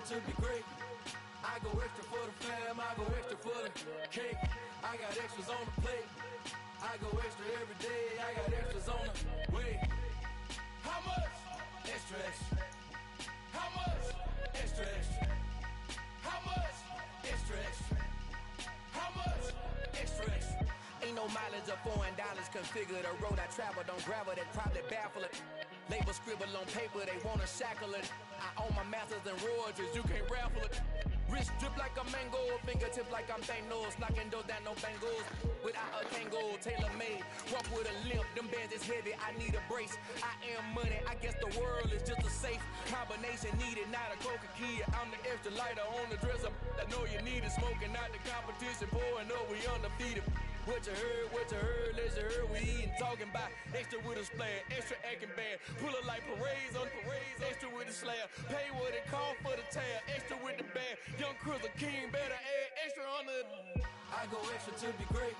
to be great. I go extra for the fam, I go extra for the cake. I got extras on the plate. I go extra every day, I got extras on the way. How much? Extra, extra. How much? Extra, extra. How much? Extra, extra. How much? Extra, extra. Ain't no mileage of $4 configure the road I travel. Don't gravel, that probably baffle it. Label scribble on paper, they wanna shackle it. I own my masters and royalties, you can't raffle it. Wrist drip like a mango, fingertip like I'm Thanos. Knocking doors down, no bangles. Without a Kango, tailor-made. Walk with a limp, them bands is heavy, I need a brace. I am money, I guess the world is just a safe combination needed, not a coca key. I'm the extra lighter on the dresser. I know you need it, smoking out the competition, pouring up, we undefeated. What you heard, let's heard, we eatin', talking about extra with a splash, extra acting bad, pull it like parades on parades, extra with the slab, pay what it cost for the tab, extra with the bag, young Cruiser King, better add extra on the. I go extra to be great,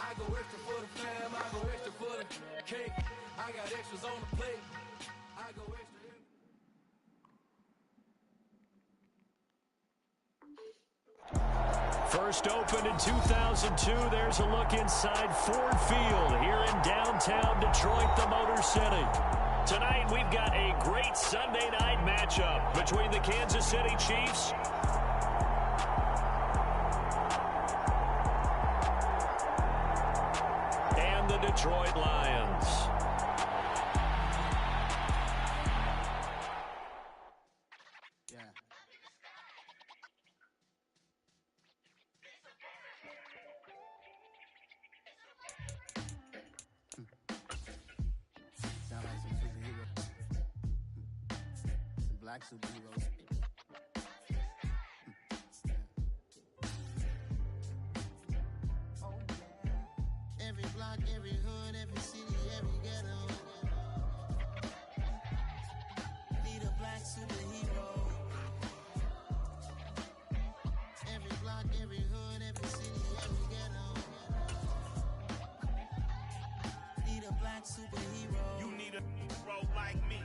I go extra for the fam, I go extra for the cake, I got extras on the plate, I go extra. First opened in 2002, there's a look inside Ford Field here in downtown Detroit, the Motor City. Tonight we've got a great Sunday night matchup between the Kansas City Chiefs and the Detroit Lions. Black superheroes. Every block, every hood, every city, every ghetto. Need a black superhero. Every block, every hood, every city, every ghetto. Need a black superhero. You need a hero like me.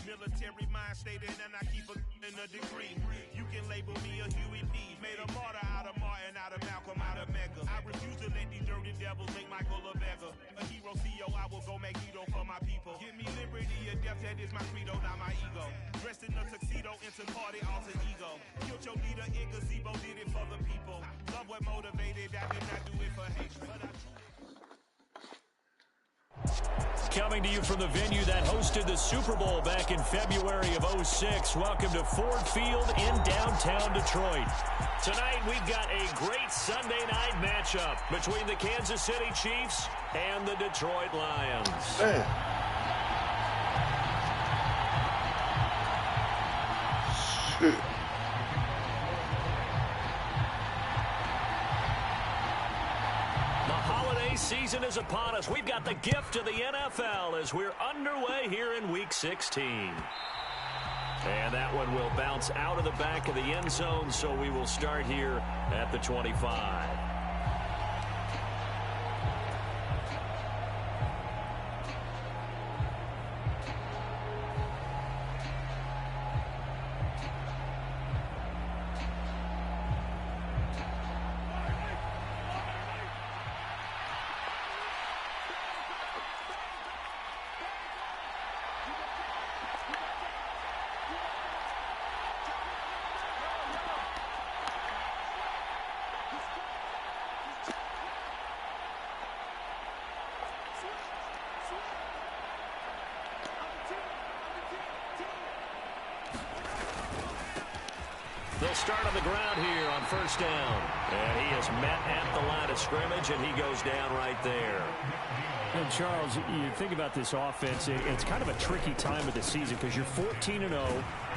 Military mind stated, and I keep in a degree. You can label me a Huey P. Made a martyr out of Martin, out of Malcolm, out of Mecca. I refuse to let these dirty devils make Michael a beggar. A hero CEO, I will go Magneto for my people. Give me liberty or death, that is my credo, not my ego. Dressed in a tuxedo, into party, alter ego. Killed your leader in gazebo, did it for the people. Love what motivated, I did not do it for hatred. Coming to you from the venue that hosted the Super Bowl back in February of '06. Welcome to Ford Field in downtown Detroit. Tonight we've got a great Sunday night matchup between the Kansas City Chiefs and the Detroit Lions. Man. Shit. Season is upon us. We've got the gift of the NFL as we're underway here in Week 16. And that one will bounce out of the back of the end zone, so we will start here at the 25. They'll start on the ground here on first down. And he is met at the line of scrimmage, and he goes down right there. And Charles, you think about this offense, it's kind of a tricky time of the season because you're 14-0,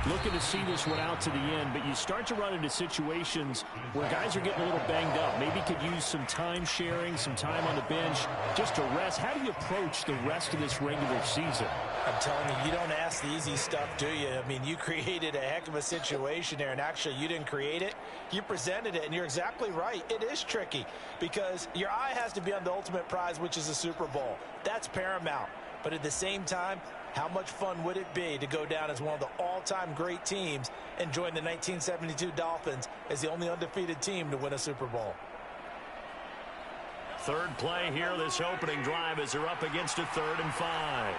looking to see this one out to the end, but you start to run into situations where guys are getting a little banged up. Maybe could use some time sharing, some time on the bench just to rest. How do you approach the rest of this regular season? I'm telling you, you don't ask the easy stuff, do you? I mean, you created a heck of a situation there, and actually you didn't create it. You presented it, and you're exactly right. It is tricky because your eye has to be on the ultimate prize, which is the Super Bowl. That's paramount. But at the same time, How much fun would it be to go down as one of the all-time great teams and join the 1972 Dolphins as the only undefeated team to win a Super Bowl? Third play here, this opening drive, as they're up against a 3rd and 5.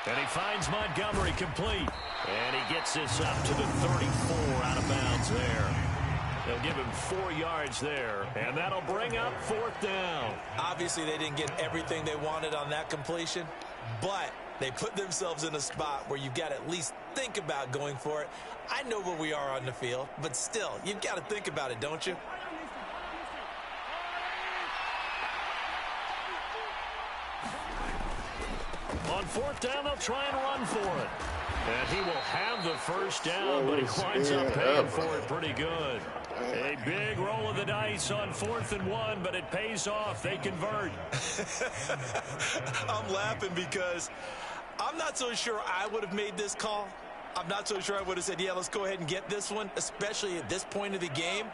And he finds Montgomery complete. And he gets this up to the 34 out of bounds there. They'll give him 4 yards there. And that'll bring up 4th down. Obviously, they didn't get everything they wanted on that completion, but they put themselves in a spot where you've got to at least think about going for it. I know where we are on the field, but still, you've got to think about it, don't you? On 4th down, they'll try and run for it. And he will have the first down, but he winds up paying for it pretty good. A big roll of the dice on 4th and 1, but it pays off. They convert. I'm laughing because I'm not so sure I would have made this call. I'm not so sure I would have said, yeah, let's go ahead and get this one, especially at this point of the game.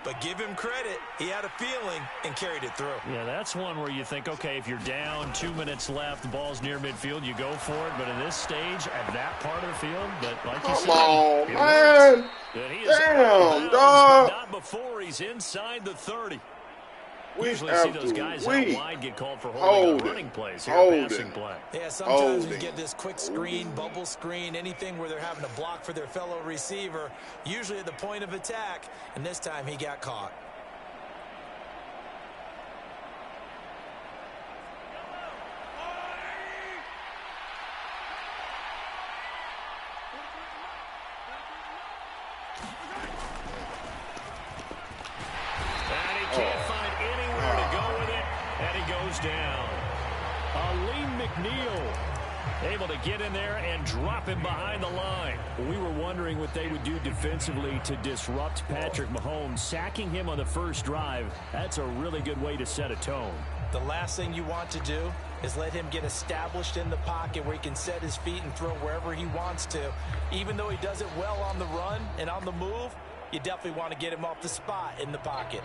But give him credit. He had a feeling and carried it through. Yeah, that's one where you think, okay, if you're down, 2 minutes left, the ball's near midfield, you go for it. But in this stage, at that part of the field, that, like you said, come on, man. Damn, dog. Not before he's inside the 30. We usually have see those guys out wide get called for holding hold on running plays here, hold passing it. play. Yeah, sometimes we get this quick screen, bubble screen, anything where they're having to block for their fellow receiver, usually at the point of attack, and this time he got caught. Can't find anywhere to go with it, and he goes down. Aleem McNeil able to get in there and drop him behind the line. We were wondering what they would do defensively to disrupt Patrick Mahomes. Sacking him on the first drive, that's a really good way to set a tone. The last thing you want to do is let him get established in the pocket where he can set his feet and throw wherever he wants to. Even though he does it well on the run and on the move, you definitely want to get him off the spot in the pocket.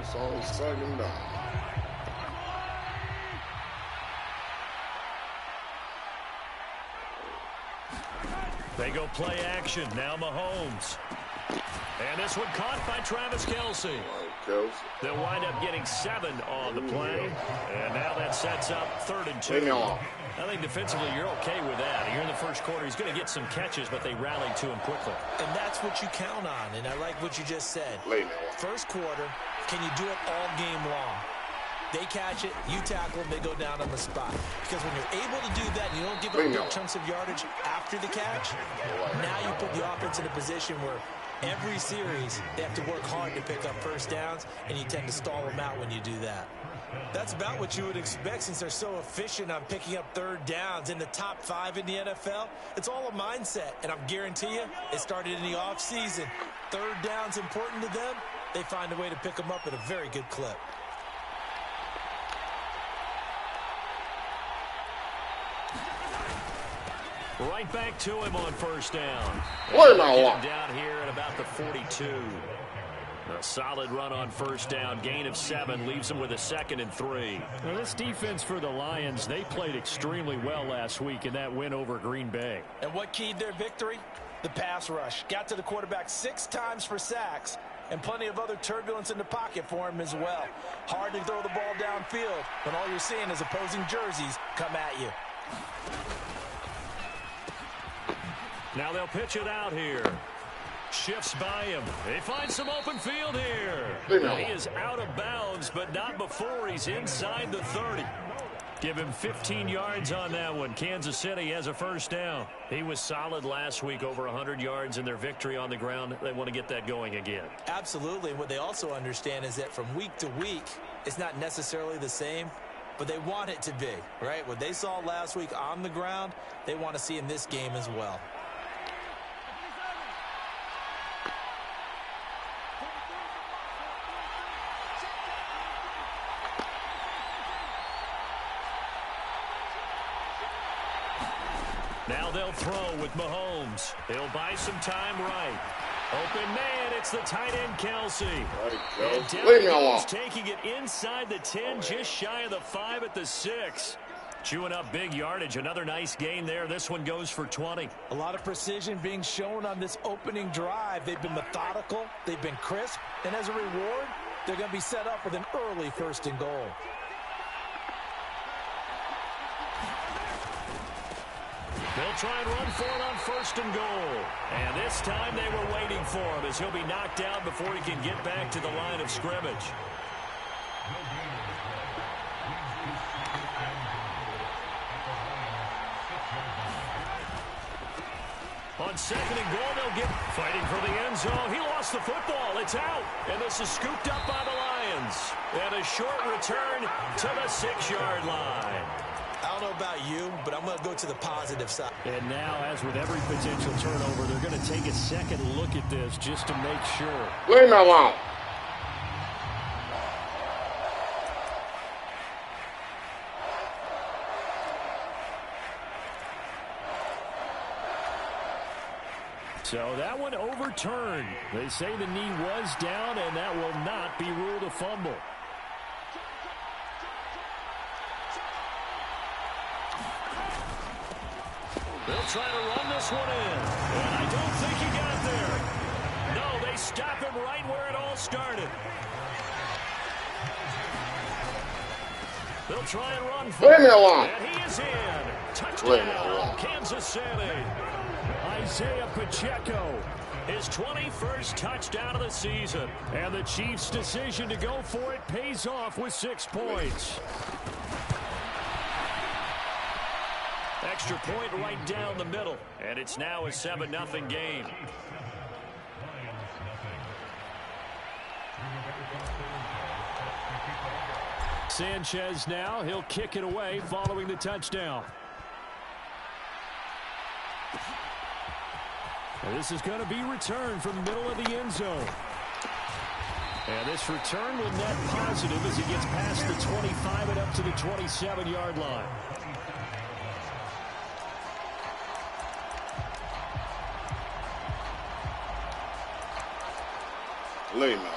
It's on 2nd down. They go play action. Now Mahomes. And this one caught by Travis Kelce. They'll wind up getting 7 on the play. And now that sets up 3rd and 2. I think defensively you're okay with that. You're in the first quarter. He's going to get some catches, but they rallied to him quickly. And that's what you count on. And I like what you just said. First quarter, can you do it all game long? They catch it, you tackle them, they go down on the spot. Because when you're able to do that and you don't give up big chunks of yardage after the catch, now you put the offense in a position where every series they have to work hard to pick up first downs, and you tend to stall them out when you do that. That's about what you would expect since they're so efficient on picking up 3rd downs in the top 5 in the NFL. It's all a mindset, and I guarantee you it started in the offseason. 3rd down's important to them. They find a way to pick them up at a very good clip. Right back to him on 1st down. Down here at about the 42. A solid run on 1st down. Gain of 7 leaves them with a 2nd and 3. Well, this defense for the Lions, they played extremely well last week in that win over Green Bay. And what keyed their victory? The pass rush. Got to the quarterback 6 times for sacks, and plenty of other turbulence in the pocket for him as well. Hard to throw the ball downfield when all you're seeing is opposing jerseys come at you. Now they'll pitch it out here. Shifts by him. He finds some open field here. He is out of bounds, but not before he's inside the 30. Give him 15 yards on that one. Kansas City has a 1st down. He was solid last week, over 100 yards in their victory on the ground. They want to get that going again. Absolutely. And what they also understand is that from week to week, it's not necessarily the same, but they want it to be, right? What they saw last week on the ground, they want to see in this game as well. Now they'll throw with Mahomes. He'll buy some time right. Open man, it's the tight end, Kelsey. And down he goes, taking it inside the 10, just shy of the 5 at the 6. Chewing up big yardage. Another nice gain there. This one goes for 20. A lot of precision being shown on this opening drive. They've been methodical. They've been crisp. And as a reward, they're going to be set up with an early 1st and goal. They'll try and run for it on 1st and goal. And this time they were waiting for him as he'll be knocked down before he can get back to the line of scrimmage. On 2nd and goal, they'll get fighting for the end zone. He lost the football. It's out. And this is scooped up by the Lions. And a short return to the 6-yard line. I don't know about you, but I'm going to go to the positive side. And now, as with every potential turnover, they're going to take a second look at this just to make sure. Leave me alone. So that one overturned. They say the knee was down, and that will not be ruled a fumble. They'll try to run this one in. And I don't think he got there. No, they stop him right where it all started. They'll try and run for it. And he is in. Touchdown, Kansas City. Isaiah Pacheco, his 21st touchdown of the season. And the Chiefs' decision to go for it pays off with 6 points. Extra point right down the middle. And it's now a 7-0 game. Sanchez now. He'll kick it away following the touchdown. And this is going to be returned from the middle of the end zone. And this return will net positive as he gets past the 25 and up to the 27-yard line. Leave me alone.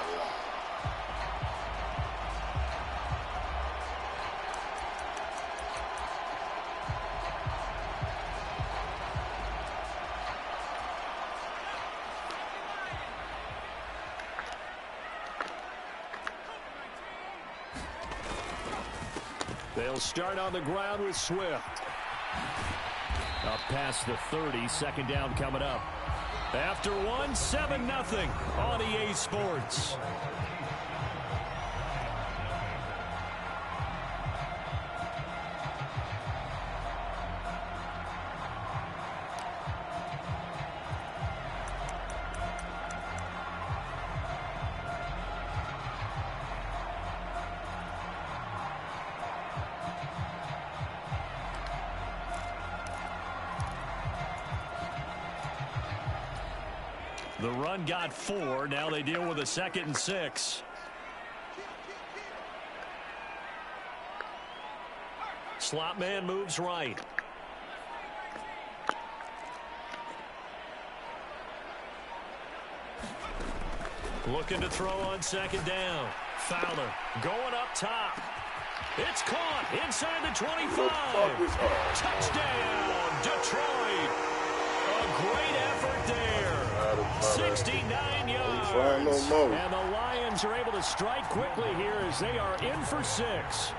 They'll start on the ground with Swift. Up past the 30, 2nd down coming up. After 1, 7-0 on EA Sports. The run got 4. Now they deal with a 2nd and 6. Slot man moves right. Looking to throw on 2nd down. Fowler going up top. It's caught inside the 25. Touchdown, Detroit. A great effort there. 69 yards. And the Lions are able to strike quickly here as they are in for 6.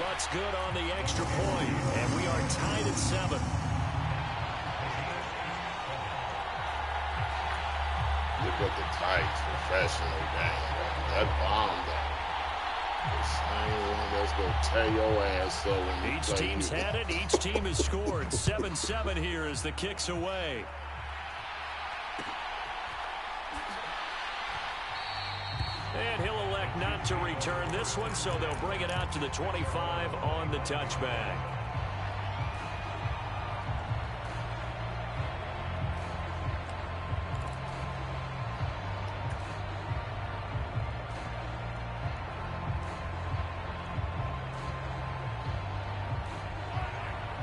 Lutt's good on the extra point, and we are tied at 7. Look at the Titans professional game. That bomb there. The same one that's going to tear your ass up when each team's had it. Each team has scored. 7-7 here as the kick's away. And he'll elect not to return this one, so they'll bring it out to the 25 on the touchback.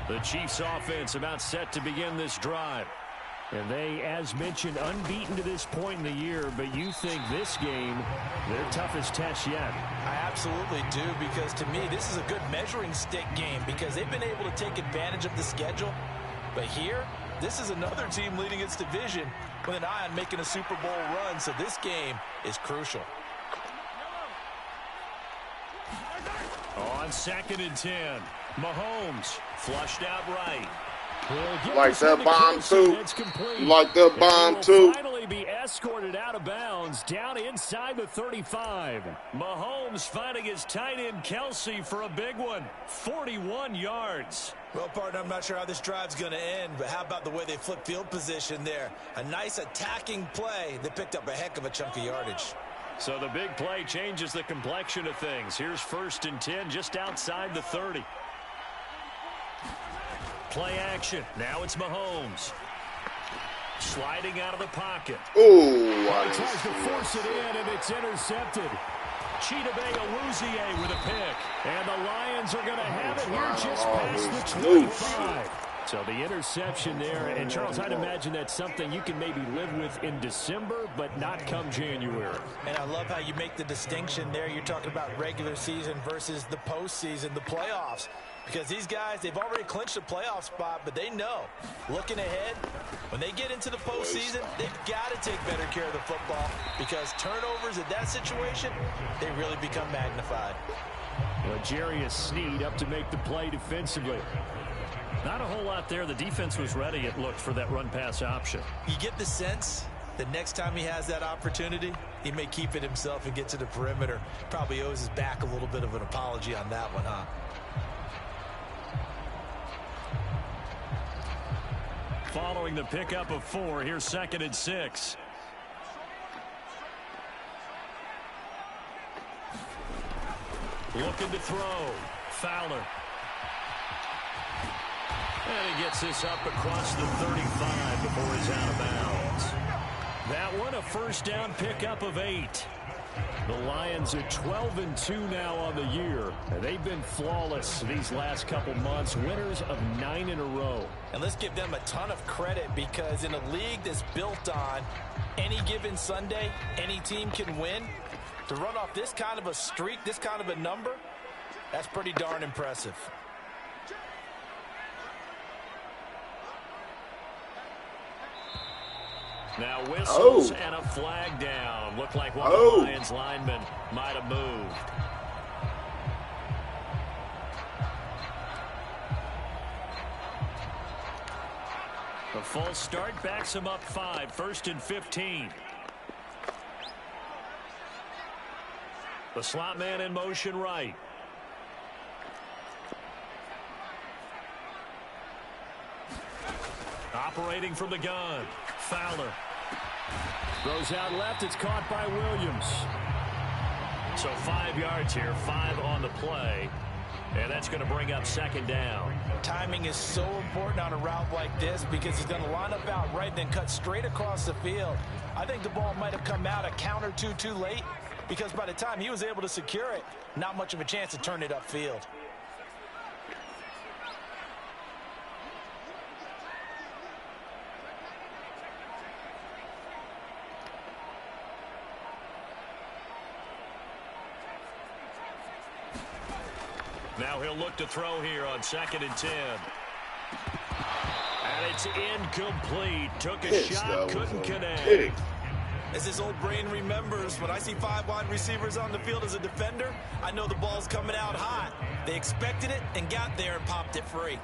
The Chiefs offense about set to begin this drive. And they, as mentioned, unbeaten to this point in the year, but you think this game, their toughest test yet. I absolutely do, because to me, this is a good measuring stick game because they've been able to take advantage of the schedule. But here, this is another team leading its division with an eye on making a Super Bowl run, so this game is crucial. On 2nd and 10, Mahomes flushed out right. Like that bomb too. Like that bomb too. Finally be escorted out of bounds down inside the 35. Mahomes finding his tight end Kelsey for a big one. 41 yards. Well, partner, I'm not sure how this drive's going to end, but how about the way they flip field position there? A nice attacking play that picked up a heck of a chunk of yardage. So the big play changes the complexion of things. Here's 1st and 10 just outside the 30. Play action. Now it's Mahomes. Sliding out of the pocket. Ooh, he tries to force it in, and it's intercepted. Chidobe Awuzie with a pick. And the Lions are going to have it here just past the 25. So the interception there. And, Charles, I'd imagine that's something you can maybe live with in December, but not come January. And I love how you make the distinction there. You're talking about regular season versus the postseason, the playoffs. Because these guys, they've already clinched a playoff spot, but they know, looking ahead, when they get into the postseason, they've got to take better care of the football because turnovers in that situation, they really become magnified. Well, Jarius Sneed up to make the play defensively. Not a whole lot there. The defense was ready, it looked, for that run-pass option. You get the sense that next time he has that opportunity, he may keep it himself and get to the perimeter. Probably owes his back a little bit of an apology on that one, huh? Following the pickup of 4, here's 2nd and 6. Looking to throw. Fowler. And he gets this up across the 35 before he's out of bounds. That one, a 1st down pickup of 8. The Lions are 12-2 now on the year. And they've been flawless these last couple months, winners of 9 in a row. And let's give them a ton of credit because in a league that's built on any given Sunday, any team can win. To run off this kind of a streak, this kind of a number, that's pretty darn impressive. Now whistles and a flag down. Looked like one of the Lions linemen might have moved. The false start backs him up 5. 1st and 15. The slot man in motion right. Operating from the gun. Fowler. Throws out left. It's caught by Williams. So 5 yards here. 5 on the play. And that's going to bring up 2nd down. Timing is so important on a route like this because he's going to line up out right and then cut straight across the field. I think the ball might have come out a count or two too late because by the time he was able to secure it, not much of a chance to turn it upfield. Now he'll look to throw here on 2nd and 10. And it's incomplete. Took a shot, couldn't connect. As his old brain remembers, when I see 5 wide receivers on the field as a defender, I know the ball's coming out hot. They expected it and got there and popped it free.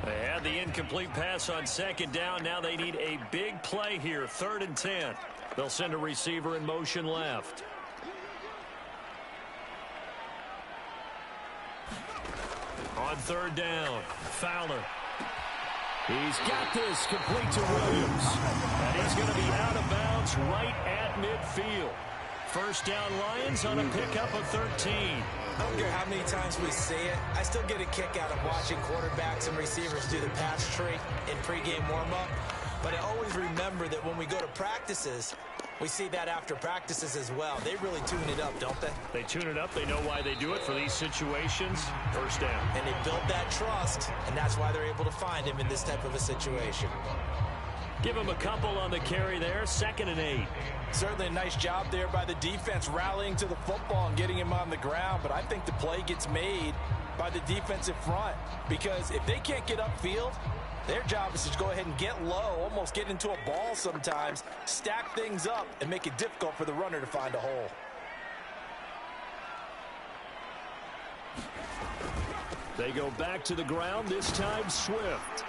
They had the incomplete pass on 2nd down. Now they need a big play here. 3rd and 10. They'll send a receiver in motion left. On 3rd down, Fowler. He's got this complete to Williams. And he's going to be out of bounds right at midfield. 1st down Lions on a pickup of 13. I don't care how many times we say it, I still get a kick out of watching quarterbacks and receivers do the pass tree in pregame warm-up. But I always remember that when we go to practices, We see that after practices as well. They really tune it up, don't they? They tune it up. They know why they do it for these situations. First down. And they build that trust, and that's why they're able to find him in this type of a situation. Give him a couple on the carry there. 2nd and 8. Certainly a nice job there by the defense rallying to the football and getting him on the ground. But I think the play gets made by the defensive front, because if they can't get upfield, their job is to go ahead and get low, almost get into a ball sometimes, stack things up, and make it difficult for the runner to find a hole. They go back to the ground, this time Swift.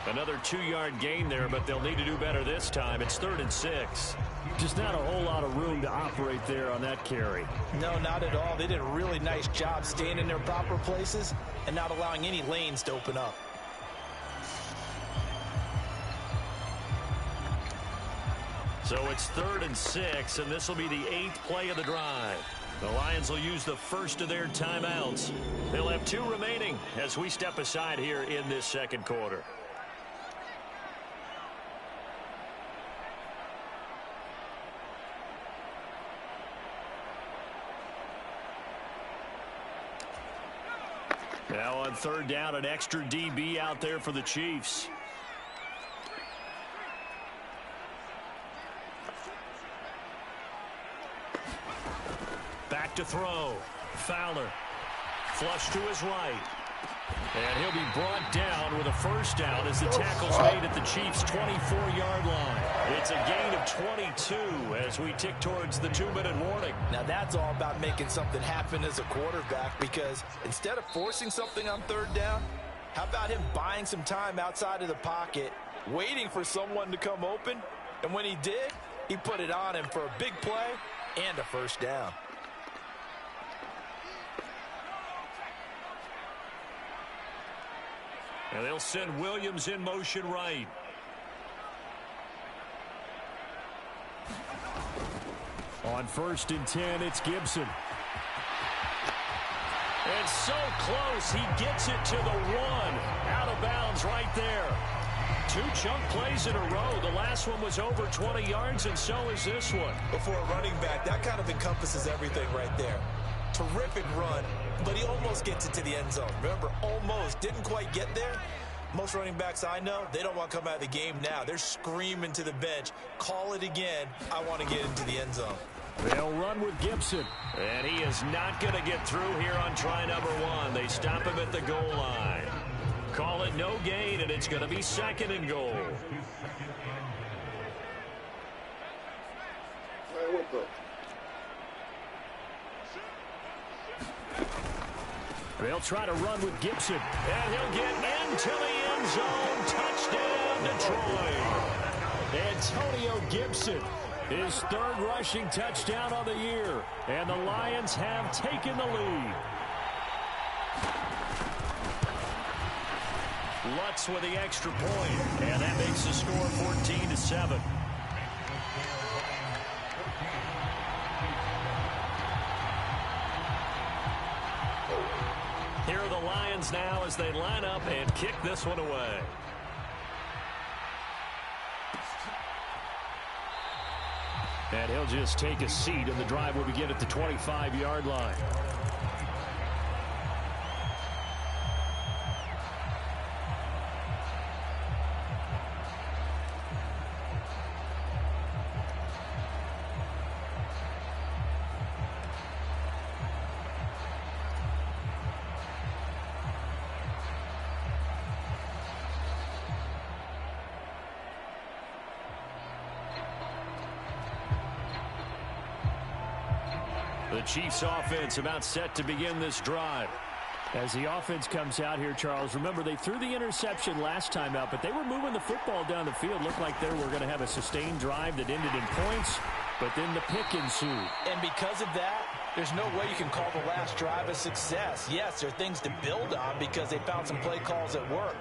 Another 2-yard gain there, but they'll need to do better this time. It's 3rd and 6. Just not a whole lot of room to operate there on that carry. No, not at all. They did a really nice job staying in their proper places and not allowing any lanes to open up. So it's 3rd and 6, and this will be the 8th play of the drive. The Lions will use the first of their timeouts. They'll have 2 remaining as we step aside here in this second quarter. Now on 3rd down, an extra DB out there for the Chiefs. Back to throw. Fowler. Flush to his right. And he'll be brought down with a first down as the tackle's made at the Chiefs' 24-yard line. It's a gain of 22 as we tick towards the 2-minute warning. Now that's all about making something happen as a quarterback, because instead of forcing something on 3rd down, how about him buying some time outside of the pocket, waiting for someone to come open, and when he did, he put it on him for a big play and a first down. And they'll send Williams in motion right. On 1st and 10, it's Gibson. And so close, he gets it to the 1. Out of bounds right there. 2 chunk plays in a row. The last one was over 20 yards, and so is this one. But for a running back, that kind of encompasses everything right there. Terrific run, but he almost gets it to the end zone. Remember, almost, didn't quite get there. Most running backs I know, they don't want to come out of the game now. They're screaming to the bench, call it again, I want to get into the end zone. They'll run with Gibson. And he is not going to get through here on try number 1. They stop him at the goal line. Call it no gain, and it's going to be 2nd and goal. They'll try to run with Gibson. And he'll get into the end zone. Touchdown, Detroit. Antonio Gibson, his 3rd rushing touchdown of the year. And the Lions have taken the lead. Lutz with the extra point. And that makes the score 14-7. Here are the Lions now as they line up and kick this one away. And he'll just take a seat, and the drive will begin at the 25-yard line. The Chiefs offense about set to begin this drive. As the offense comes out here, Charles, remember they threw the interception last time out, but they were moving the football down the field. Looked like they were going to have a sustained drive that ended in points, but then the pick ensued. And because of that, there's no way you can call the last drive a success. Yes, there are things to build on because they found some play calls that work.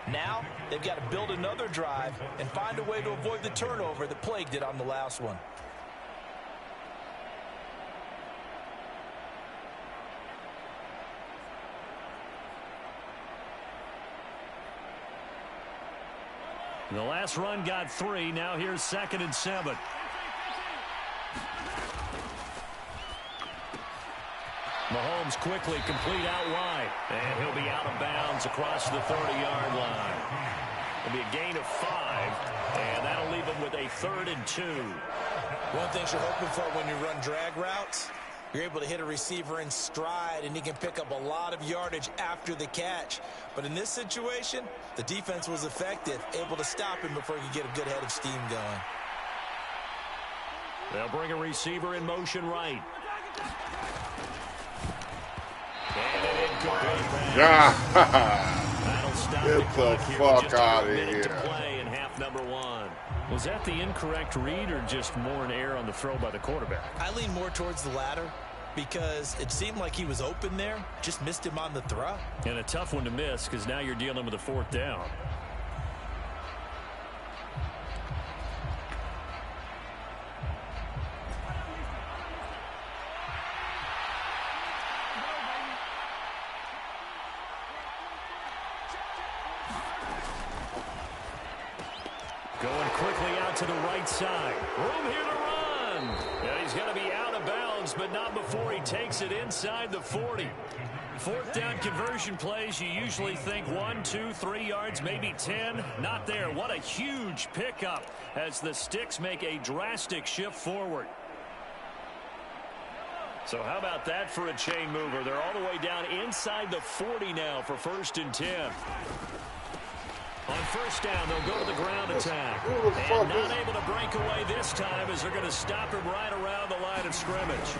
Now, they've got to build another drive and find a way to avoid the turnover that plagued it on the last one. The last run got 3. Now here's 2nd and 7. Mahomes quickly complete out wide. And he'll be out of bounds across the 30-yard line. It'll be a gain of 5. And that'll leave him with a 3rd and 2. One thing you're hoping for when you run drag routes, you're able to hit a receiver in stride, and he can pick up a lot of yardage after the catch. But in this situation, the defense was effective, able to stop him before he could get a good head of steam going. They'll bring a receiver in motion right. And an incomplete pass. That'll stop Get the fuck out of here. To play in half number 1. Was that the incorrect read or just more an error on the throw by the quarterback? I lean more towards the latter because it seemed like he was open there, just missed him on the throw. And a tough one to miss because now you're dealing with a 4th down. Going quickly out to the right side. Room here to run. And he's going to be out of bounds, but not before he takes it inside the 40. 4th down conversion plays, you usually think 1, 2, 3 yards, maybe 10. Not there. What a huge pickup as the Sticks make a drastic shift forward. So how about that for a chain mover? They're all the way down inside the 40 now for 1st and 10. On 1st down, they'll go to the ground attack. And not able to break away this time as they're going to stop him right around the line of scrimmage.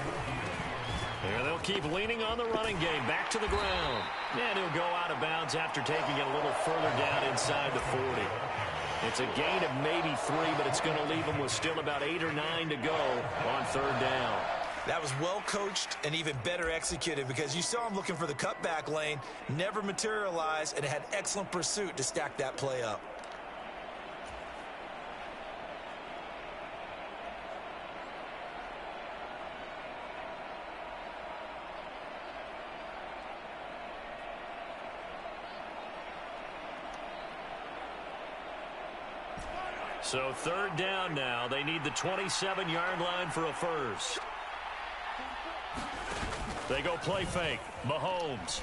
And they'll keep leaning on the running game. Back to the ground. And he'll go out of bounds after taking it a little further down inside the 40. It's a gain of maybe 3, but it's going to leave him with still about 8 or 9 to go on 3rd down. That was well coached and even better executed because you saw him looking for the cutback lane, never materialized, and had excellent pursuit to stack that play up. So 3rd down now. They need the 27-yard line for a first. They go play fake. Mahomes.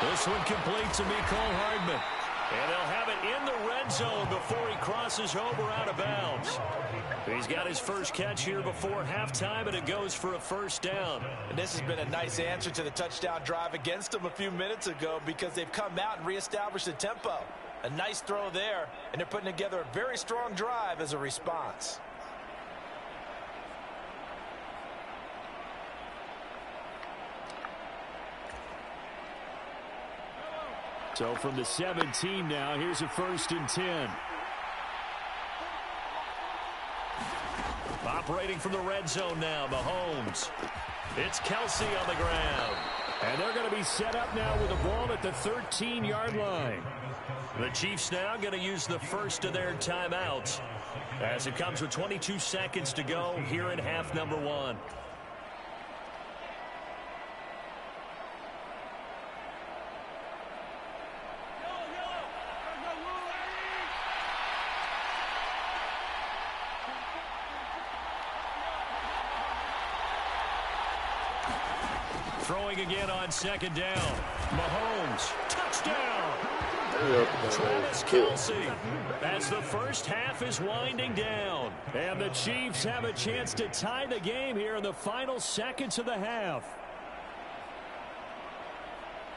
This one complete to Mecole Hardman. And they'll have it in the red zone before he crosses over out of bounds. He's got his first catch here before halftime, and it goes for a 1st down. And this has been a nice answer to the touchdown drive against them a few minutes ago because they've come out and reestablished the tempo. A nice throw there, and they're putting together a very strong drive as a response. So from the 17 now, here's a 1st and 10. Operating from the red zone now, Mahomes. It's Kelsey on the ground. And they're going to be set up now with the ball at the 13-yard line. The Chiefs now going to use the first of their timeouts as it comes with 22 seconds to go here in half number 1. Throwing again on 2nd down. Mahomes, touchdown! Travis Kelsey as the first half is winding down. And the Chiefs have a chance to tie the game here in the final seconds of the half.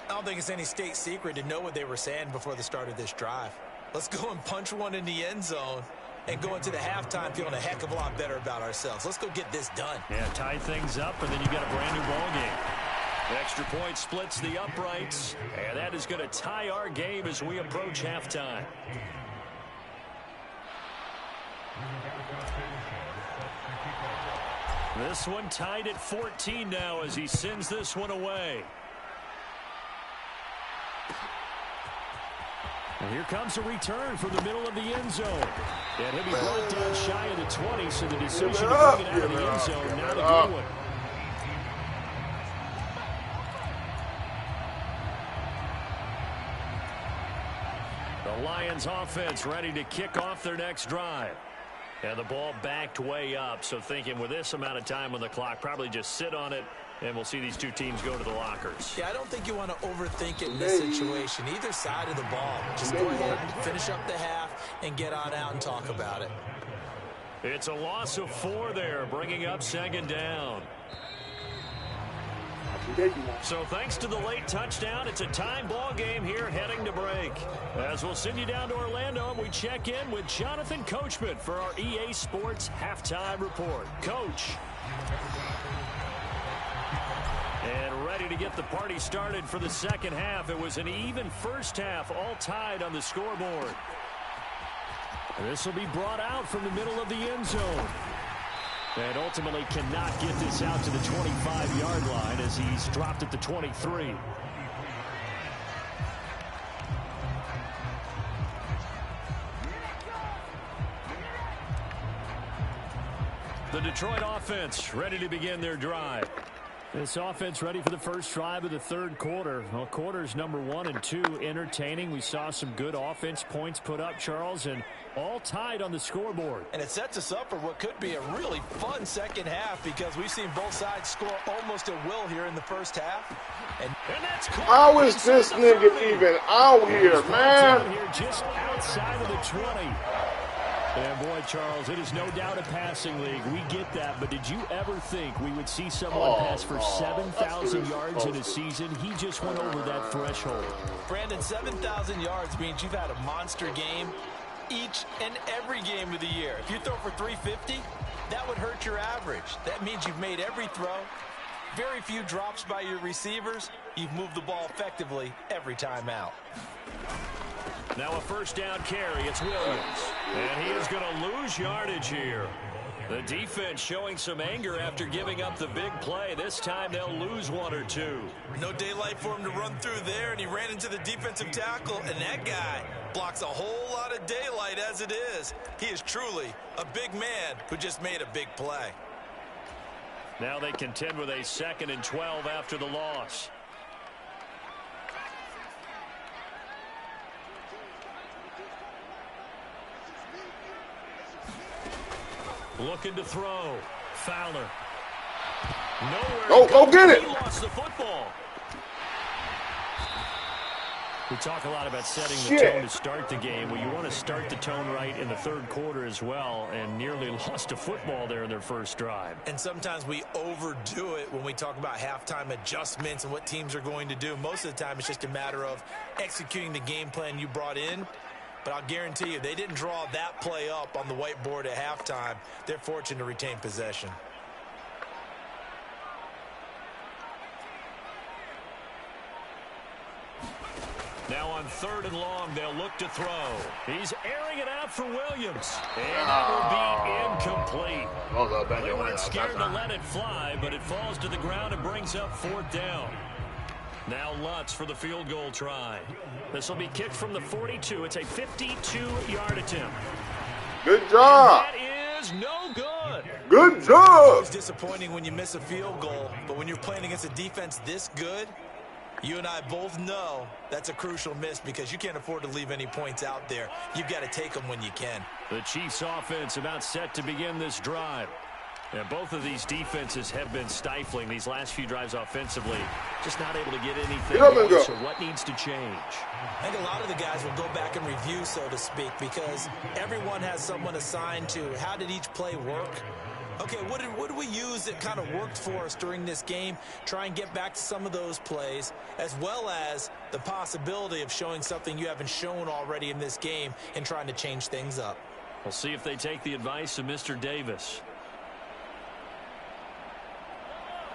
I don't think it's any state secret to know what they were saying before the start of this drive. Let's go and punch one in the end zone and go into the halftime feeling a heck of a lot better about ourselves. Let's go get this done. Yeah, tie things up, and then you got a brand new ball game. The extra point splits the uprights, and that is going to tie our game as we approach halftime. This one tied at 14 now as he sends this one away. And here comes a return from the middle of the end zone. And he'll be brought down shy of the 20, so the decision to bring it out of the end zone, now the good one. The Lions offense ready to kick off their next drive. And the ball backed way up, so thinking with this amount of time on the clock, probably just sit on it, and we'll see these two teams go to the lockers. Yeah, I don't think you want to overthink it in this situation. Either side of the ball. Just go ahead, finish up the half, and get on out and talk about it. It's a loss of 4 there, bringing up second down. So thanks to the late touchdown, it's a time ball game here heading to break. As we'll send you down to Orlando, and we check in with Jonathan Coachman for our EA Sports Halftime Report. Coach. And ready to get the party started for the second half. It was an even first half, all tied on the scoreboard. This will be brought out from the middle of the end zone. And ultimately cannot get this out to the 25-yard line as he's dropped at the 23. The Detroit offense ready to begin their drive. This offense ready for the first drive of the third quarter. Well, quarters number 1 and 2 entertaining. We saw some good offense points put up, Charles, and all tied on the scoreboard. And it sets us up for what could be a really fun second half because we've seen both sides score almost at will here in the first half. And that's how is this nigga even out here, man? Here just outside of the 20. And boy, Charles, it is no doubt a passing league. We get that, but did you ever think we would see someone pass for 7,000 yards in a season? He just went over that threshold. Brandon, 7,000 yards means you've had a monster game each and every game of the year. If you throw for 350, that would hurt your average. That means you've made every throw. Very few drops by your receivers. You've moved the ball effectively every time out. Now a first down carry. It's Williams. And he is going to lose yardage here. The defense showing some anger after giving up the big play. This time they'll lose 1 or 2. No daylight for him to run through there, and he ran into the defensive tackle, and that guy blocks a whole lot of daylight as it is. He is truly a big man who just made a big play. Now they contend with a 2nd and 12 after the loss. Looking to throw. Fowler. Nowhere. Go get it. He lost the football. We talk a lot about setting the tone to start the game. Well, you want to start the tone right in the third quarter as well, and nearly lost a football there in their first drive. And sometimes we overdo it when we talk about halftime adjustments and what teams are going to do. Most of the time, it's just a matter of executing the game plan you brought in. But I'll guarantee you, they didn't draw that play up on the whiteboard at halftime. They're fortunate to retain possession. Now on 3rd and long, they'll look to throw. He's airing it out for Williams. And that will be incomplete. They weren't scared to let it fly, but it falls to the ground and brings up 4th down. Now Lutz for the field goal try. This will be kicked from the 42. It's a 52-yard attempt. Good job. And that is no good. Good job. It's disappointing when you miss a field goal, but when you're playing against a defense this good, you and I both know that's a crucial miss because you can't afford to leave any points out there. You've got to take them when you can. The Chiefs offense about set to begin this drive. And both of these defenses have been stifling these last few drives offensively. Just not able to get anything going, so what needs to change? I think a lot of the guys will go back and review, so to speak, because everyone has someone assigned to how did each play work. Okay, what did we use that kind of worked for us during this game? Try and get back to some of those plays, as well as the possibility of showing something you haven't shown already in this game and trying to change things up. We'll see if they take the advice of Mr. Davis.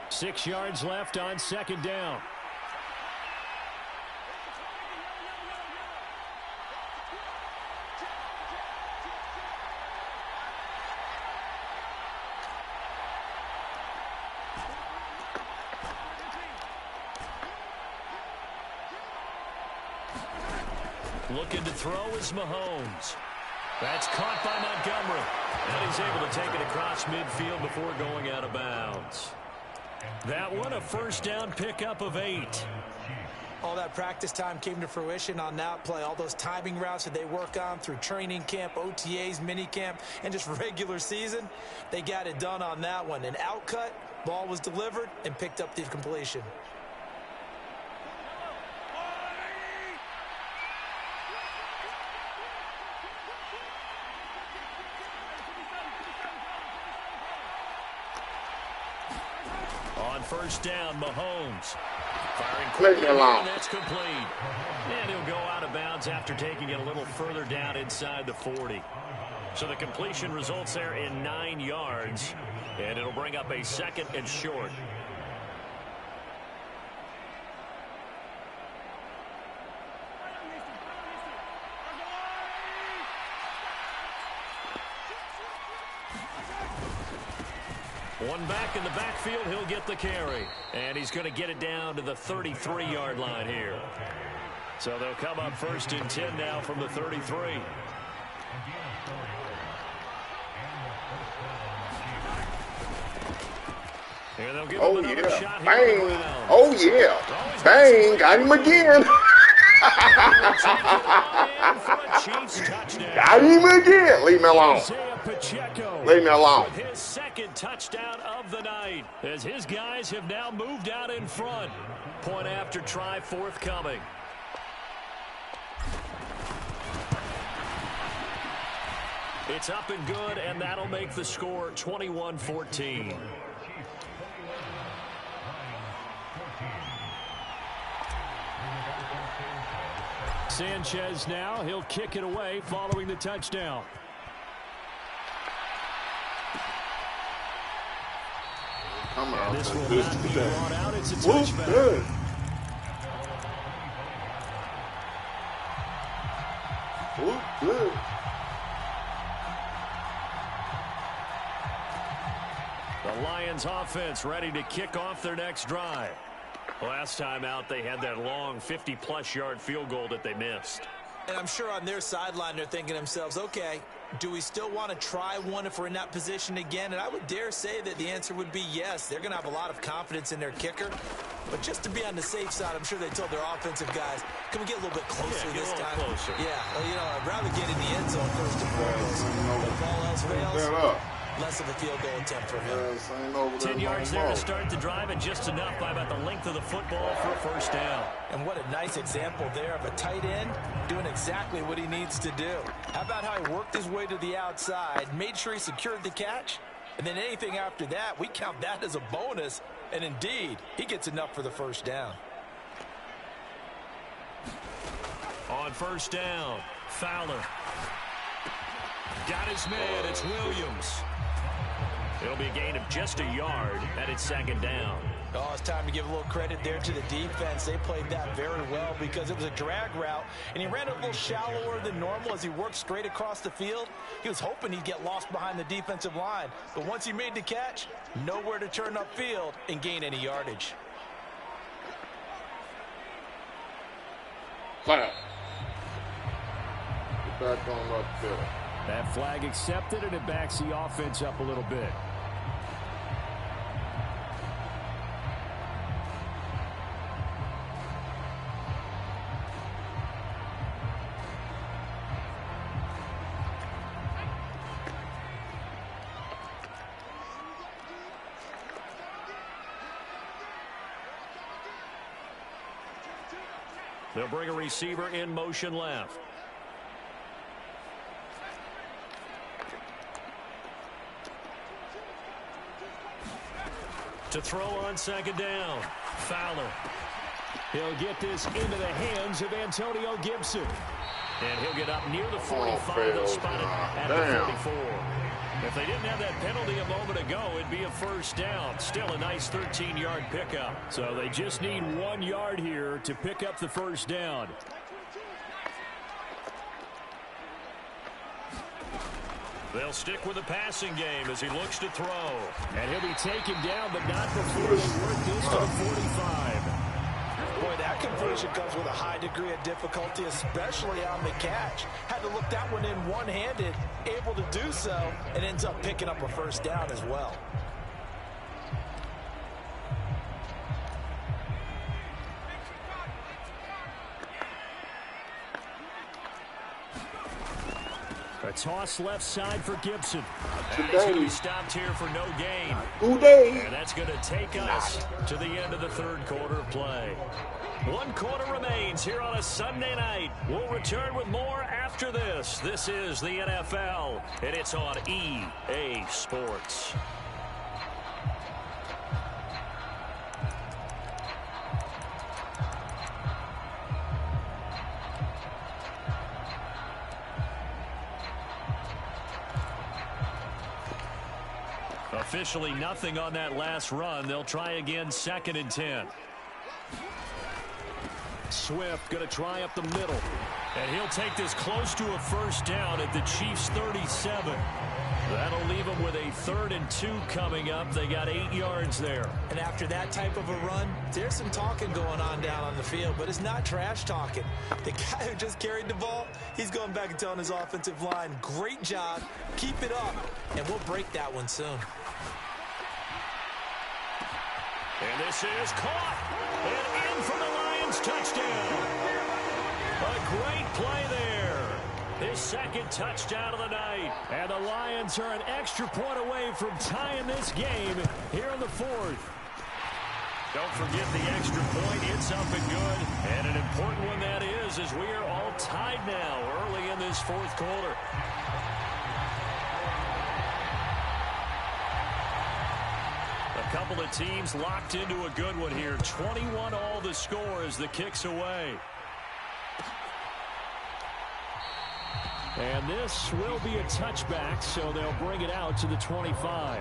6 yards left on 2nd down. Looking to throw is Mahomes. That's caught by Montgomery. And he's able to take it across midfield before going out of bounds. That one, a first down pickup of 8. Oh, that practice time came to fruition on that play. All those timing routes that they work on through training camp, OTAs, mini camp, and just regular season, they got it done on that one. An outcut, ball was delivered, and picked up the completion. On first down, Mahomes. Firing quickly, and that's complete. And he'll go out of bounds after taking it a little further down inside the 40. So the completion results there in 9 yards, and it'll bring up a 2nd and short. One back in the backfield, he'll get the carry. And he's going to get it down to the 33-yard line here. So they'll come up 1st and 10 now from the 33. Here they'll give him another shot here. Bang. Oh, yeah. Bang. Got him again. Got him again. Leave me alone. Leave me alone. With his 2nd touchdown of the night, as his guys have now moved out in front. Point after try forthcoming. It's up and good, and that'll make the score 21-14. Sanchez now, he'll kick it away following the touchdown. Come on. This will not be brought out. It's a touchback. Good. Good. The Lions offense ready to kick off their next drive. Last time out, they had that long 50-plus yard field goal that they missed. And I'm sure on their sideline they're thinking to themselves, okay, do we still want to try one if we're in that position again? And I would dare say that the answer would be yes. They're going to have a lot of confidence in their kicker. But just to be on the safe side, I'm sure they told their offensive guys, can we get a little bit closer this time? Closer. Yeah, well, you know, I'd rather get in the end zone first and foremost. If all else fails, less of a field goal attempt for him. 10 yards there to start the drive, and just enough by about the length of the football for a first down. And what a nice example there of a tight end doing exactly what he needs to do. How about how he worked his way to the outside, made sure he secured the catch, and then anything after that, we count that as a bonus. And indeed, he gets enough for the first down. On first down, Fowler. Got his man, it's Williams. It'll be a gain of just a yard, and it's 2nd down. Oh, it's time to give a little credit there to the defense. They played that very well because it was a drag route, and he ran it a little shallower than normal as he worked straight across the field. He was hoping he'd get lost behind the defensive line, but once he made the catch, nowhere to turn upfield and gain any yardage. Fire. Get back on up there. That flag accepted, and it backs the offense up a little bit. They'll bring a receiver in motion left. To throw on 2nd down, Fowler. He'll get this into the hands of Antonio Gibson. And he'll get up near the 45. They'll spot it at the 44. If they didn't have that penalty a moment ago, it'd be a first down. Still a nice 13-yard pickup. So they just need 1 yard here to pick up the first down. They'll stick with the passing game as he looks to throw. And he'll be taken down, but not before they work this to the 45. Boy, that conversion comes with a high degree of difficulty, especially on the catch. Had to look that one in one-handed, able to do so, and ends up picking up a first down as well. toss left side for Gibson. And he's going to be stopped here for no gain. And that's going to take us to the end of the third quarter of play. 1 quarter remains here on a Sunday night. We'll return with more after this. This is the NFL, and it's on EA Sports. Officially nothing on that last run. They'll try again, 2nd and 10. Swift going to try up the middle. And he'll take this close to a first down at the Chiefs' 37. That'll leave them with a 3rd and 2 coming up. They got 8 yards there. And after that type of a run, there's some talking going on down on the field, but it's not trash talking. The guy who just carried the ball, he's going back and telling his offensive line, great job, keep it up, and we'll break that one soon. And this is caught and in for the Lions touchdown. A great play there. His 2nd touchdown of the night. And the Lions are an extra point away from tying this game here in the 4th. Don't forget the extra point. It's up and good. And an important one that is, as we are all tied now early in this 4th quarter. A couple of teams locked into a good one here. 21 all the score as the kick's away. And this will be a touchback, so they'll bring it out to the 25.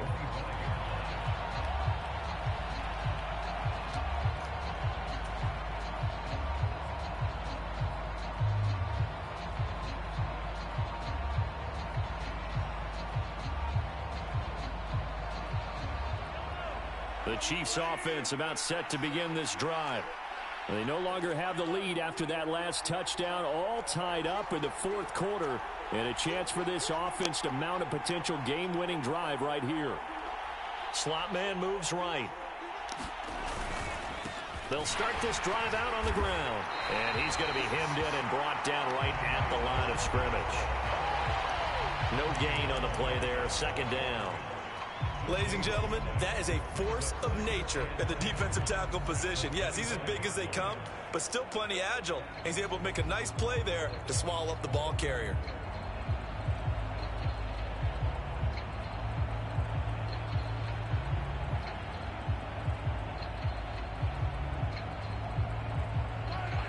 The Chiefs offense about set to begin this drive. They no longer have the lead after that last touchdown, all tied up in the 4th quarter, and a chance for this offense to mount a potential game-winning drive right here. Slot man moves right. They'll start this drive out on the ground, and he's going to be hemmed in and brought down right at the line of scrimmage. No gain on the play there, 2nd down. Ladies and gentlemen, that is a force of nature at the defensive tackle position. Yes, he's as big as they come, but still plenty agile. He's able to make a nice play there to swallow up the ball carrier.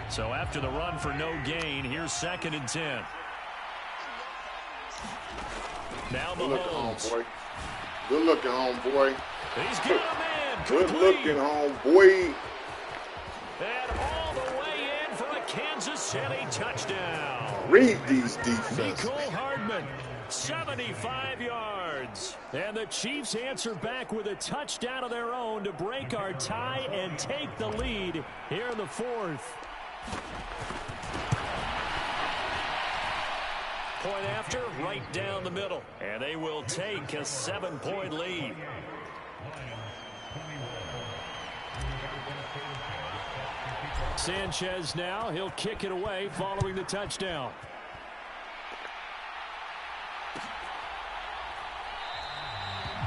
So after the run for no gain, here's 2nd and 10. Now Mahomes. Good looking, homeboy. He's got a man. Good looking, homeboy. And all the way in for a Kansas City touchdown. Read these defenses. Mecole Hardman, 75 yards. And the Chiefs answer back with a touchdown of their own to break our tie and take the lead here in the 4th. Point after, right down the middle. And they will take a 7-point lead. Sanchez now, he'll kick it away following the touchdown.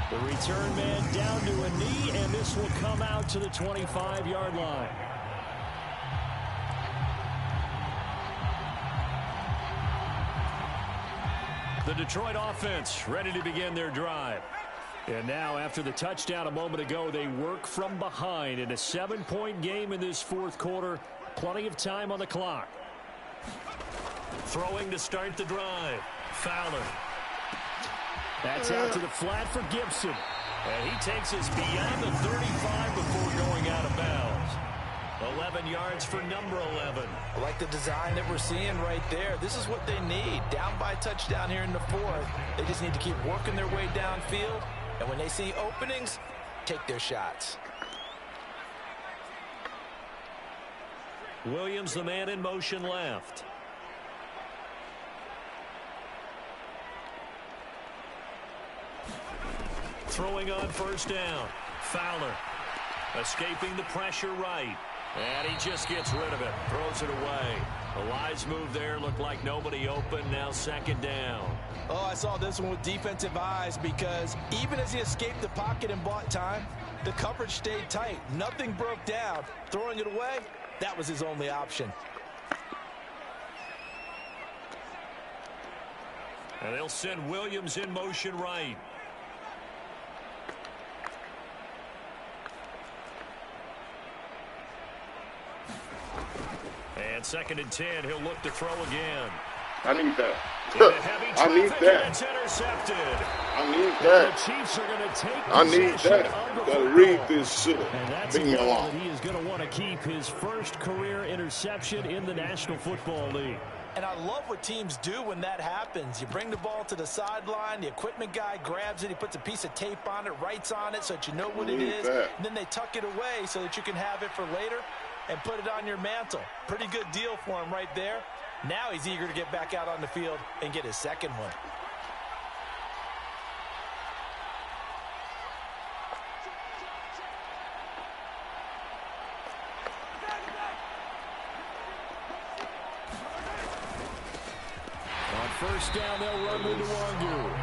The return man down to a knee, and this will come out to the 25-yard line. The Detroit offense ready to begin their drive. And now, after the touchdown a moment ago, they work from behind in a 7-point game in this 4th quarter. Plenty of time on the clock. Throwing to start the drive. Fowler. That's out to the flat for Gibson. And he takes us beyond the 35 before going out of bounds. 11 yards for number 11. I like the design that we're seeing right there. This is what they need. Down by a touchdown here in the 4th. They just need to keep working their way downfield. And when they see openings, take their shots. Williams, the man in motion left. Throwing on first down. Fowler escaping the pressure right. And he just gets rid of it, throws it away. A wise move there, looked like nobody open, now second down. Oh, I saw this one with defensive eyes because even as he escaped the pocket and bought time, the coverage stayed tight. Nothing broke down. Throwing it away, that was his only option. And they'll send Williams in motion right. And second and 10, he'll look to throw again. I need that. I need that. It's intercepted. I need that. The Chiefs are going to take I need that. Gotta read this shit. And that's a ball that he is going to want to keep his first career interception in the National Football League. And I love what teams do when that happens. You bring the ball to the sideline, the equipment guy grabs it, he puts a piece of tape on it, writes on it so that you know what it is, and then they tuck it away so that you can have it for later and put it on your mantle. Pretty good deal for him right there. Now he's eager to get back out on the field and get his second one. First down, they'll run into Wangu.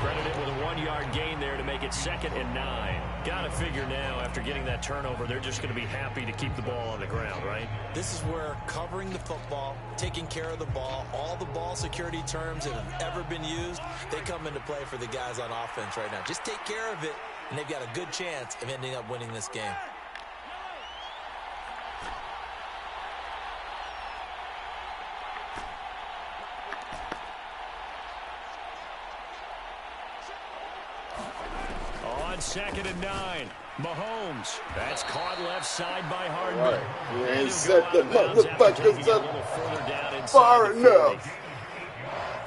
Credited with a 1-yard gain there to make it 2nd and 9. Got to figure now, after getting that turnover, they're just going to be happy to keep the ball on the ground, right? This is where covering the football, taking care of the ball, all the ball security terms that have ever been used, they come into play for the guys on offense right now. Just take care of it, and they've got a good chance of ending up winning this game. Second and 9. Mahomes. That's caught left side by Hardman. You ain't set the motherfuckers up far enough.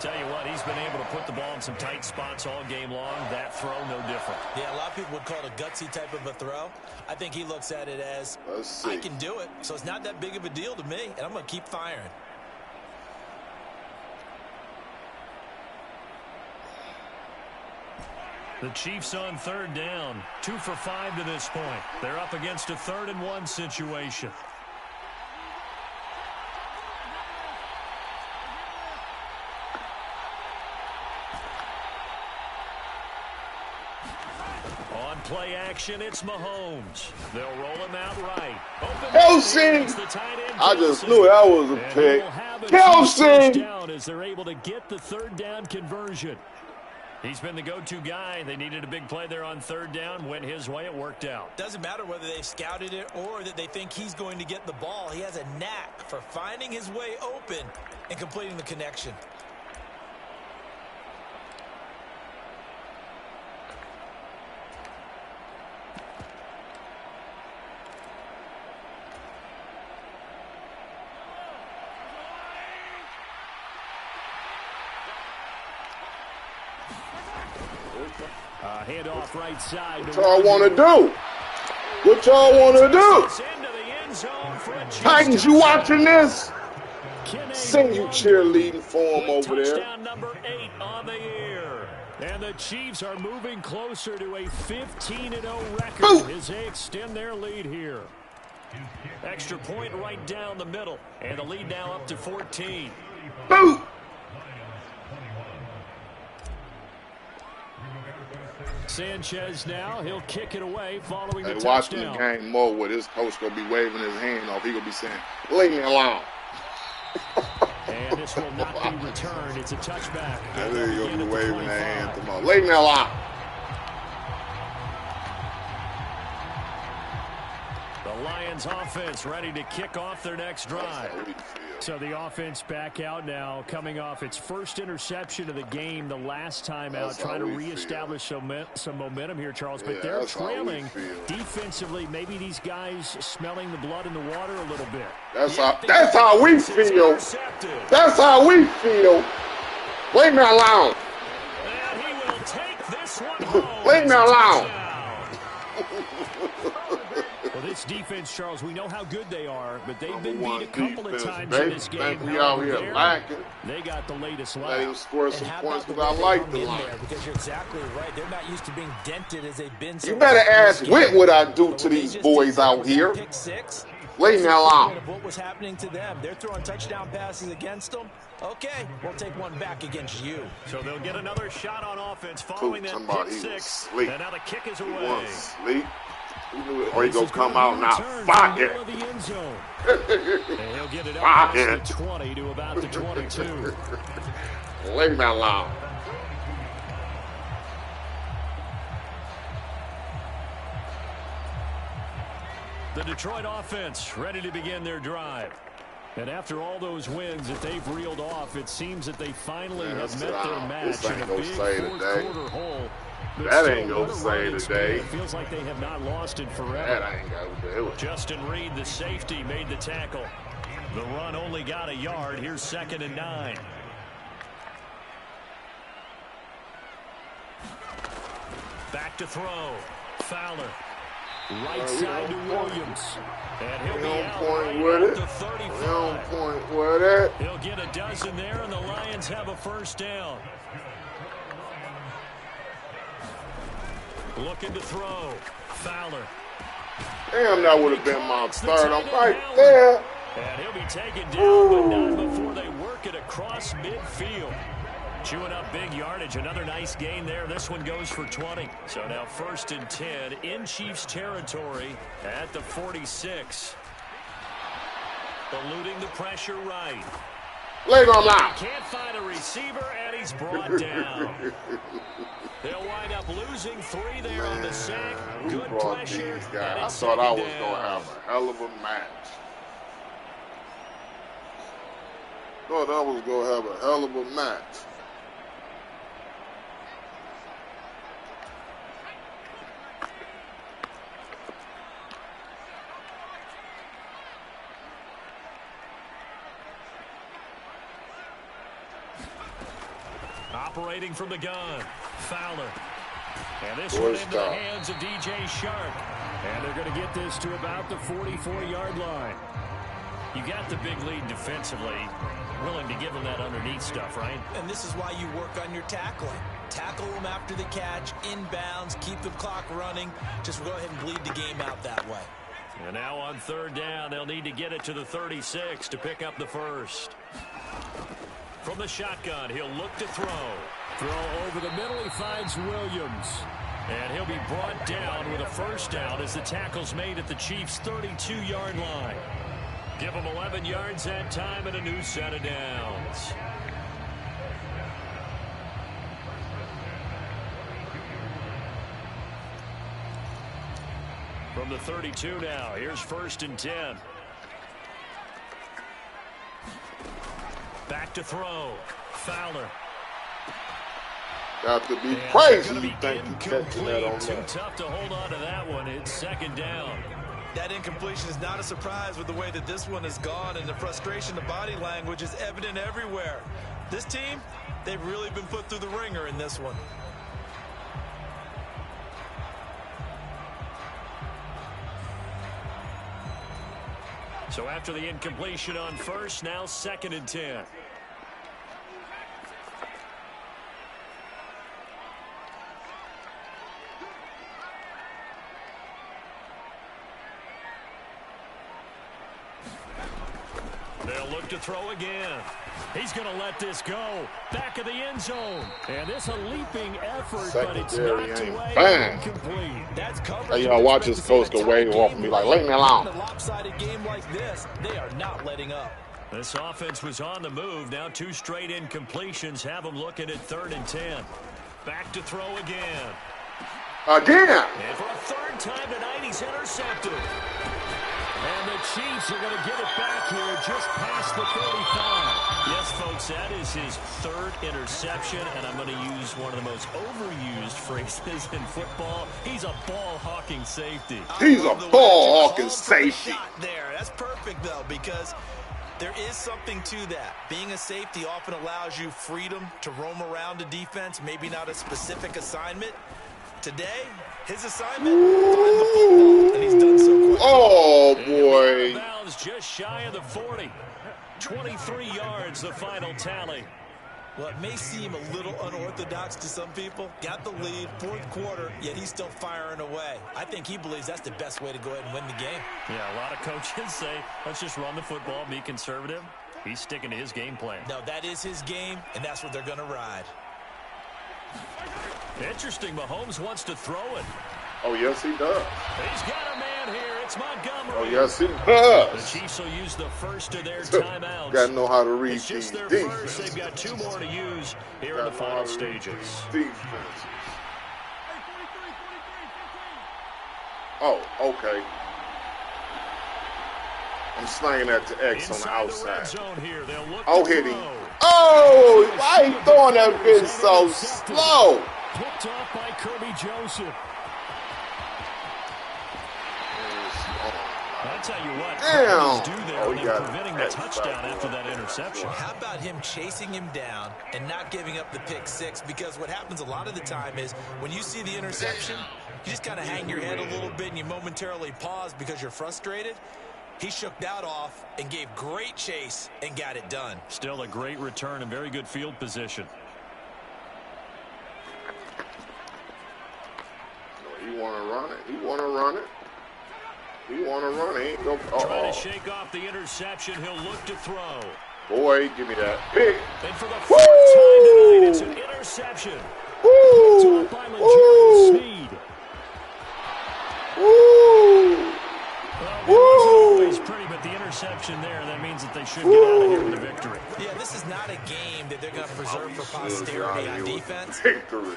Tell you what, he's been able to put the ball in some tight spots all game long. That throw, no different. Yeah, a lot of people would call it a gutsy type of a throw. I think he looks at it as, I can do it, so it's not that big of a deal to me, and I'm going to keep firing. The Chiefs on third down. 2 for 5 to this point. They're up against a 3rd and 1 situation. On play action, it's Mahomes. They'll roll him out right. Kelsey! I just knew that was a pick. Kelsey! Down as they're able to get the 3rd down conversion. He's been the go-to guy. They needed a big play there on 3rd down. Went his way. It worked out. Doesn't matter whether they've scouted it or that they think he's going to get the ball. He has a knack for finding his way open and completing the connection. Handoff right side. What y'all want to do? What y'all want to do? Titans, you watching this? Sing you cheerleading for him over there. Touchdown number 8 on the year. And the Chiefs are moving closer to a 15-0 record as they extend their lead here. Extra point right down the middle. And the lead now up to 14. Boom! Sanchez now, he'll kick it away following the watching touchdown. the game more with his coach going to be waving his hand off. He going to be saying, leave me alone. And this will not be returned. It's a touchback. And then he'll be waving that hand to him. Leave me alone. The Lions offense ready to kick off their next drive. So the offense back out now, coming off its first interception of the game the last time out, trying to reestablish some momentum here, Charles. But they're trailing defensively. Maybe these guys smelling the blood in the water a little bit. That's how we feel. That's how we feel. Leave me alone. And he will take this one home. Leave me alone. Well, this defense, Charles, we know how good they are, but they've been beat a couple of times in this game. We out here lacking. They got the latest line. Let him score some points because I like the line. Because you're exactly right. They're not used to being dented as they've been. You better ask Whit what I do to these boys out here. Pick 6. Leave me alone. Of what was happening to them. They're throwing touchdown passes against them. Okay, we'll take one back against you. So they'll get another shot on offense following that pick six. And now the kick is away. He wants sleep. Or he gonna come out now. Fuck it. And he'll get it up past the 20 to about the 22. Leave me alone. The Detroit offense ready to begin their drive. And after all those wins that they've reeled off, it seems that they finally have met their match in a big fourth-quarter hole. That ain't gonna say today. It feels like they have not lost it forever. That ain't gonna do it. Justin Reed, the safety, made the tackle. The run only got a yard. Here's 2nd and 9. Back to throw. Fowler. Right side to Williams. And he'll be out right at the 35. Point with it. He'll get a dozen there, and the Lions have a first down. Looking to throw. Fowler. Damn, that would have been my third. I'm right there. And he'll be taken down, but not before they work it across midfield. Chewing up big yardage. Another nice gain there. This one goes for 20. So now 1st and 10 in Chiefs territory at the 46. Eluding the pressure right. Leg on out. Can't find a receiver, and he's brought down. They'll wind up losing 3 there on the sack. Good pressure. I thought I was going to have a hell of a match. Thought I was going to have a hell of a match. Operating from the gun, Fowler. And this one into the hands of DJ Shark. And they're going to get this to about the 44-yard line. You got the big lead defensively. Willing to give them that underneath stuff, right? And this is why you work on your tackling. Tackle them after the catch, inbounds, keep the clock running. Just go ahead and bleed the game out that way. And now on 3rd down, they'll need to get it to the 36 to pick up the first. From the shotgun, he'll look to throw. Throw over the middle, he finds Williams. And he'll be brought down with a first down as the tackle's made at the Chiefs' 32-yard line. Give them 11 yards that time and a new set of downs. From the 32 now, here's 1st and 10. Back to throw. Fowler. Got to be crazy. You think you catching that on Too tough to hold on to that one. It's 2nd down. That incompletion is not a surprise with the way that this one has gone, and the frustration, the body language is evident everywhere. This team, they've really been put through the ringer in this one. So after the incompletion on first, now 2nd and 10. They'll look to throw again. He's going to let this go. Back of the end zone. And it's a leaping effort, but it's knocked away. Incomplete. That's coverage. Hey, watch this coach go way off me like, leave me alone. In a lopsided game like this, they are not letting up. This offense was on the move. Now 2 straight incompletions have them looking at 3rd and 10. Back to throw again. Again. And for a 3rd time tonight, he's intercepted. And the Chiefs are going to get it back here just past the 35. Yes, folks, that is his 3rd interception, and I'm going to use one of the most overused phrases in football. He's a ball-hawking safety. He's a ball-hawking safety. There, that's perfect, though, because there is something to that. Being a safety often allows you freedom to roam around a defense, maybe not a specific assignment. Today, his assignment, find the football, and he's done so quickly. Oh, boy. Just shy of the 40. 23 yards, the final tally. Well, it may seem a little unorthodox to some people. Got the lead, fourth quarter, yet he's still firing away. I think he believes that's the best way to go ahead and win the game. Yeah, a lot of coaches say, let's just run the football, be conservative. He's sticking to his game plan. No, that is his game, and that's what they're going to ride. Interesting. Mahomes wants to throw it. Oh, yes, he does. He's got a man here. It's Montgomery. Oh, yes, he does. The Chiefs will use the first of their timeouts. Got to know how to read it's just these their defenses. First. They've got 2 more to use here in the final stages. Defenses. Oh, okay. I'm slanging that to X Inside on the outside. The red zone here. They'll look oh, to hit him. throw. Oh, why he throwing that bitch so slow? Picked off by Kirby Joseph. I'll tell you what, Damn. they're preventing the touchdown after that interception. How about him chasing him down and not giving up the pick six? Because what happens a lot of the time is when you see the interception, you just kind of hang your head a little bit and you momentarily pause because you're frustrated. He shook that off and gave great chase and got it done. Still a great return and very good field position. He want to run it. He want to run it. He want to run it. He ain't go. Trying to shake off the interception. He'll look to throw. Boy, give me that. Big. And for the first time tonight, it's an interception. Woo! Picked off by Legere Sneed. Woo! Well, it wasn't always pretty, but the interception there, that means that they should get out of here with a victory. Yeah, this is not a game that they're going to preserve for posterity on defense.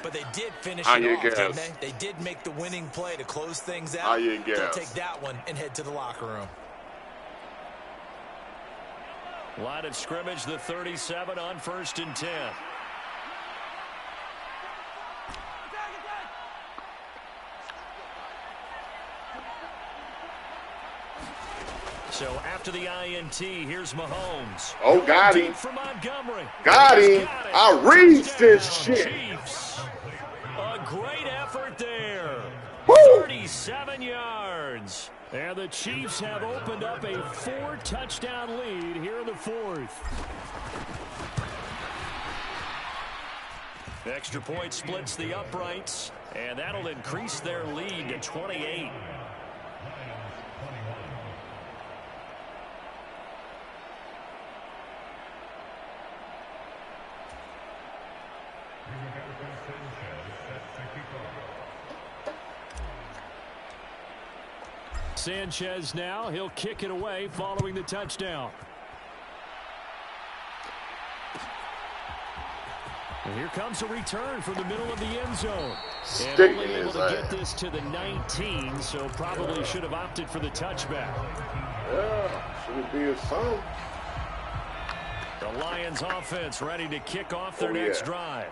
But they did finish it off, didn't they? They did make the winning play to close things out. They'll take that one and head to the locker room. Line of scrimmage, the 37 on 1st and 10. So after the INT, here's Mahomes. Oh, got him. For Montgomery. Got him. I reached this shit. Chiefs. A great effort there. Woo! 37 yards. And the Chiefs have opened up a 4-touchdown lead here in the 4th. Extra point splits the uprights, and that'll increase their lead to 28. Sanchez now. He'll kick it away following the touchdown. And here comes a return from the middle of the end zone. And only able to get this to the 19, so probably should have opted for the touchback. Yeah, should it be a son? The Lions offense ready to kick off their next drive.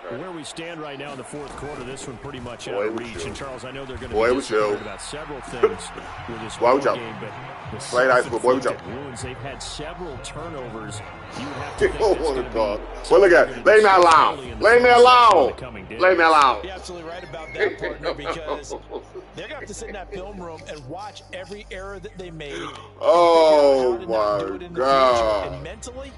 Where we stand right now in the 4th quarter, this one pretty much out of reach. And Charles, I know they're going to be disappointed about several things with this game, but the self-inflicted wounds, they've had several turnovers. You would have to think that's going to be. Well, look at it. Lay me alone. Lay me alone. Lay me alone. You're absolutely right about that, partner, because they're going to have to sit in that film room and watch every error that they made. Oh, my God. And mentally,